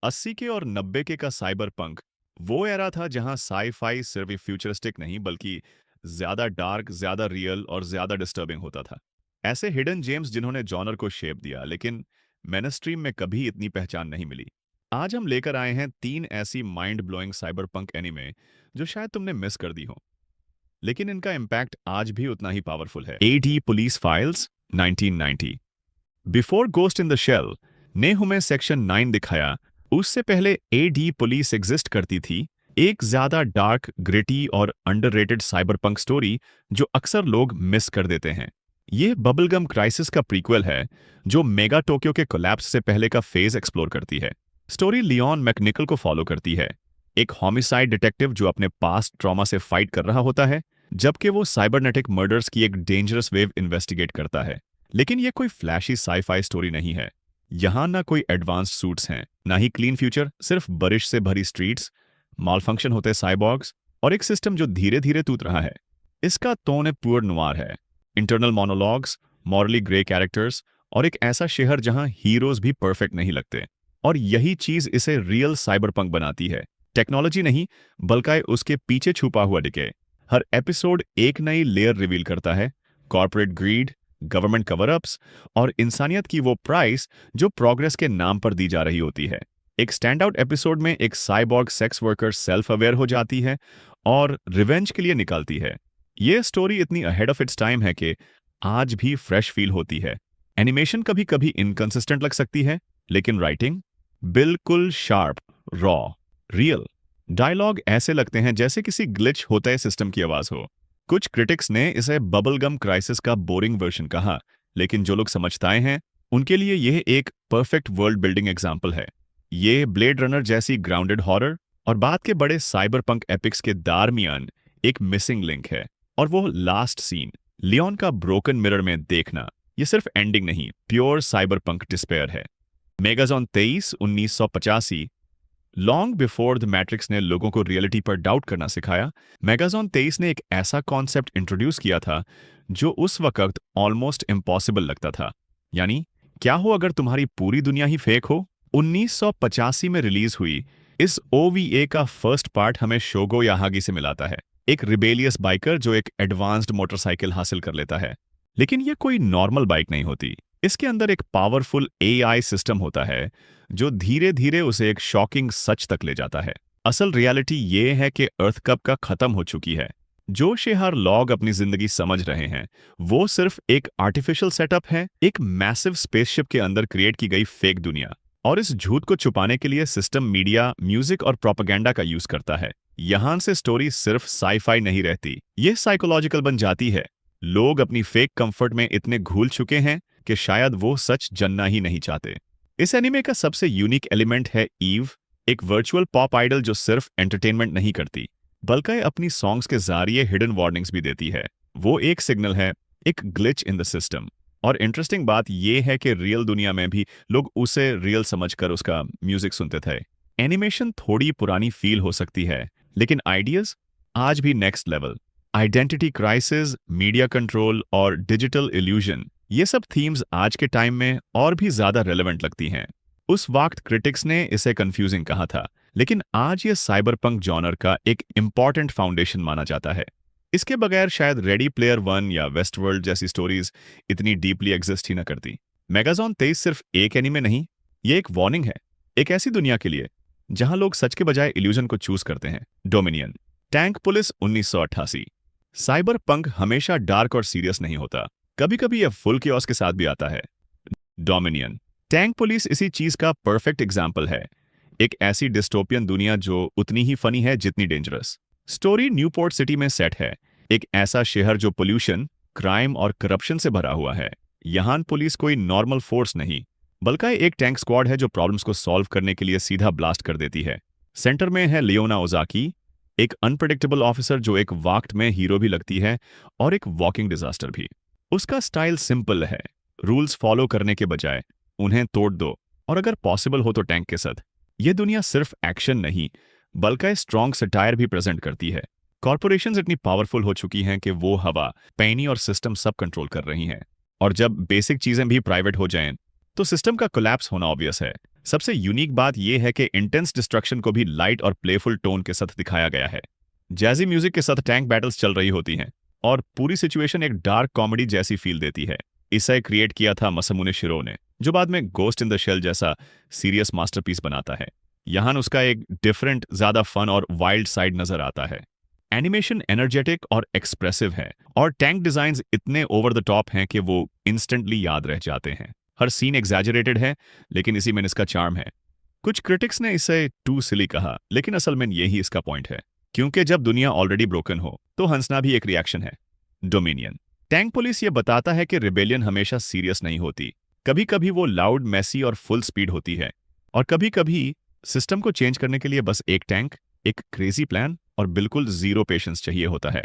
80 के और 90 के का साइबर पंक वो एरा था जहां साई-फाई सिर्फ फ्यूचरिस्टिक नहीं बल्कि ज्यादा डार्क, ज्यादा रियल और ज्यादा डिस्टर्बिंग होता था। ऐसे हिडन जेम्स जिन्होंने जॉनर को शेप दिया, लेकिन मेनस्ट्रीम में कभी इतनी पहचान नहीं मिली। आज हम लेकर आए हैं 3 ऐसी mind blowing cyber punk anime जो शायद तुमने मिस कर दी हो, लेकिन इनका इम्पैक्ट आज भी उतना ही पावरफुल है। AD police files 1990। Before ghost in the shell ने हमें सेक्शन 9 दिखाया। उससे पहले एडी पुलिस एग्जिस्ट करती थी, एक ज्यादा डार्क, ग्रिटी और अंडररेटेड साइबरपंक स्टोरी जो अक्सर लोग मिस कर देते हैं। ये बबलगम क्राइसिस का प्रीक्वल है जो मेगा टोक्यो के कोलैप्स से पहले का फेज एक्सप्लोर करती है। स्टोरी लियोन मैकनिकल को फॉलो करती है, एक होमिसाइड डिटेक्टिव जो अपने पास्ट ट्रॉमा से फाइट कर रहा होता है, जबकि वो साइबरनेटिक मर्डर्स की एक डेंजरस वेव इन्वेस्टिगेट करता है। लेकिन ये कोई फ्लैशी साई-फाई स्टोरी नहीं है। यहाँ ना कोई एडवांस्ड सूट्स हैं, ना ही क्लीन फ्यूचर, सिर्फ बारिश से भरी स्ट्रीट्स, मालफंक्शन होते साइबॉर्ग्स और एक सिस्टम जो धीरे धीरे टूट रहा है। इसका टोन है पुअर नुआर है, internal monologues, morally grey characters और एक ऐसा शहर जहां हीरोज भी परफेक्ट नहीं लगते। और यही चीज इसे रियल साइबरपंक बनाती है। टेक्नोलॉजी नहीं, बल्कि उसके पीछे छुपा हुआ डिके। हर एपिसोड एक नई लेयर रिवील करता है, corporate greed, government cover ups और इंसानियत की वो प्राइस जो प्रोग्रेस के नाम पर दी जा रही होती है। एक स्टैंड आउट एपिसोड में एक cyborg sex worker self aware हो जाती है और रिवेंज के लिए निकलती है। ये स्टोरी इतनी अहेड ऑफ इट्स टाइम है कि आज भी फ्रेश फील होती है। एनिमेशन कभी कभी इनकंसिस्टेंट लग सकती है, लेकिन राइटिंग बिल्कुल शार्प, रॉ, रियल। डायलॉग ऐसे लगते हैं जैसे किसी ग्लिच होता है सिस्टम की आवाज हो। कुछ क्रिटिक्स ने इसे बबलगम क्राइसिस का बोरिंग वर्जन कहा, लेकिन जो लोग समझताए हैं उनके लिए यह एक परफेक्ट वर्ल्ड बिल्डिंग एग्जाम्पल है। ये ब्लेड रनर जैसी ग्राउंडेड हॉरर और बाद के बड़े साइबर पंक एपिक्स के दारमियान एक मिसिंग लिंक है, और वो लास्ट सीन लियोन का ब्रोकन मिरर में देखना, ये सिर्फ एंडिंग नहीं, प्योर साइबर पंक डिस्पेयर है। मेगाजॉन 23 1985। लॉन्ग बिफोर द मैट्रिक्स ने लोगों को रियलिटी पर डाउट करना सिखाया, मेगाजॉन 23 ने एक ऐसा कॉन्सेप्ट इंट्रोड्यूस किया था जो उस वक्त ऑलमोस्ट इम्पॉसिबल लगता था। यानी क्या हो अगर तुम्हारी पूरी दुनिया ही फेक हो। 1985 में रिलीज हुई इस ओवीए का फर्स्ट पार्ट हमें शोगो याहागी से मिलाता है, एक रिबेलियस बाइकर जो एक एडवांस्ड मोटरसाइकिल हासिल कर लेता है। लेकिन यह कोई नॉर्मल बाइक नहीं होती, इसके अंदर एक पावरफुल एआई सिस्टम होता है जो धीरे धीरे उसे एक शॉकिंग सच तक ले जाता है। असल रियलिटी ये है कि अर्थ कब का खत्म हो चुकी है। जो शेहर लॉग अपनी जिंदगी समझ रहे हैं वो सिर्फ एक आर्टिफिशियल सेटअप है, एक मैसिव स्पेसशिप के अंदर क्रिएट की गई फेक दुनिया। और इस झूठ को छुपाने के लिए सिस्टम मीडिया, म्यूजिक और प्रोपेगेंडा का यूज करता है। यहां से स्टोरी सिर्फ साई-फाई नहीं रहती, ये साइकोलॉजिकल बन जाती है। लोग अपनी फेक कंफर्ट में इतने घुल चुके हैं कि शायद वो सच जानना ही नहीं चाहते। इस एनिमे का सबसे यूनिक एलिमेंट है ईव, एक वर्चुअल पॉप आइडल जो सिर्फ एंटरटेनमेंट नहीं करती बल्कि अपनी सॉन्ग्स के जरिए हिडन वार्निंग्स भी देती है। वो एक सिग्नल है, एक ग्लिच इन द सिस्टम। और इंटरेस्टिंग बात यह है कि रियल दुनिया में भी लोग उसे रियल समझकर उसका म्यूजिक सुनते थे। एनिमेशन थोड़ी पुरानी फील हो सकती है, लेकिन आइडियाज आज भी next level. Identity crisis, media control और डिजिटल इल्यूजन, ये सब थीम्स आज के टाइम में और भी ज्यादा रेलेवेंट लगती हैं। उस वक्त क्रिटिक्स ने इसे कंफ्यूजिंग कहा था, लेकिन आज ये साइबरपंक जॉनर का एक इंपॉर्टेंट फाउंडेशन माना जाता है। इसके बगैर शायद रेडी प्लेयर वन या वेस्टवर्ल्ड जैसी स्टोरीज इतनी डीपली एग्जिस्ट ही ना करती। मेगाजॉन 23 सिर्फ एक एनीमे नहीं, ये एक वार्निंग है, एक ऐसी दुनिया के लिए जहां लोग सच के बजाय इल्यूजन को चूज करते हैं। Dominion. Tank police 1988। Cyber punk हमेशा डार्क और सीरियस नहीं होता, कभी कभी यह फुल कियोस्क के साथ भी आता है। डोमिनियन। टैंक पुलिस इसी चीज का परफेक्ट एग्जाम्पल है, एक ऐसी डिस्टोपियन दुनिया जो उतनी ही फनी है जितनी डेंजरस। स्टोरी न्यूपोर्ट सिटी में सेट है, एक ऐसा शहर जो पोल्यूशन, क्राइम और करप्शन से भरा हुआ है। यहां पुलिस कोई नॉर्मल फोर्स नहीं, बल्कि एक टैंक स्क्वाड है जो प्रॉब्लम्स को सॉल्व करने के लिए सीधा ब्लास्ट कर देती है। सेंटर में है लियोना ओजाकी, एक अनप्रेडिक्टेबल ऑफिसर जो एक वक्त में हीरो भी लगती है और एक वॉकिंग डिजास्टर भी। उसका स्टाइल सिंपल है, रूल्स फॉलो करने के बजाय उन्हें तोड़ दो, और अगर पॉसिबल हो तो टैंक के साथ। यह दुनिया सिर्फ एक्शन नहीं बल्कि स्ट्रॉन्ग सटायर भी प्रेजेंट करती है। कॉर्पोरेशंस इतनी पावरफुल हो चुकी हैं कि वो हवा, पैनी और सिस्टम सब कंट्रोल कर रही हैं। और जब बेसिक चीजें भी प्राइवेट हो जाएं तो सिस्टम का कोलैप्स होना ऑब्वियस है। सबसे यूनिक बात यह है कि इंटेंस डिस्ट्रक्शन को भी लाइट और प्लेफुल टोन के साथ दिखाया गया है। जैजी म्यूजिक के साथ टैंक बैटल्स चल रही होती हैं और पूरी सिचुएशन एक डार्क कॉमेडी जैसी फील देती है। इसे क्रिएट किया था मसामुने शिरो ने, जो बाद में गोस्ट इन द शेल जैसा सीरियस मास्टरपीस बनाता है। यहाँ उसका एक डिफरेंट, ज्यादा फन और वाइल्ड साइड नजर आता है। एनिमेशन एनर्जेटिक और एक्सप्रेसिव है और टैंक डिजाइन्स इतने ओवर द टॉप हैं कि वो इंस्टेंटली याद रह जाते हैं। हर सीन एग्जैजरेटेड है, लेकिन इसी में इसका चार्म है। कुछ क्रिटिक्स ने इसे टू सिली कहा, लेकिन असल में यही इसका पॉइंट है, क्योंकि जब दुनिया ऑलरेडी ब्रोकन हो तो हंसना भी एक रिएक्शन है। डोमिनियन टैंक पुलिस ये बताता है कि रिबेलियन हमेशा सीरियस नहीं होती। कभी कभी वो लाउड, मैसी और फुल स्पीड होती है, और कभी कभी सिस्टम को चेंज करने के लिए बस एक टैंक, एक क्रेजी प्लान और बिल्कुल जीरो पेशेंस चाहिए होता है।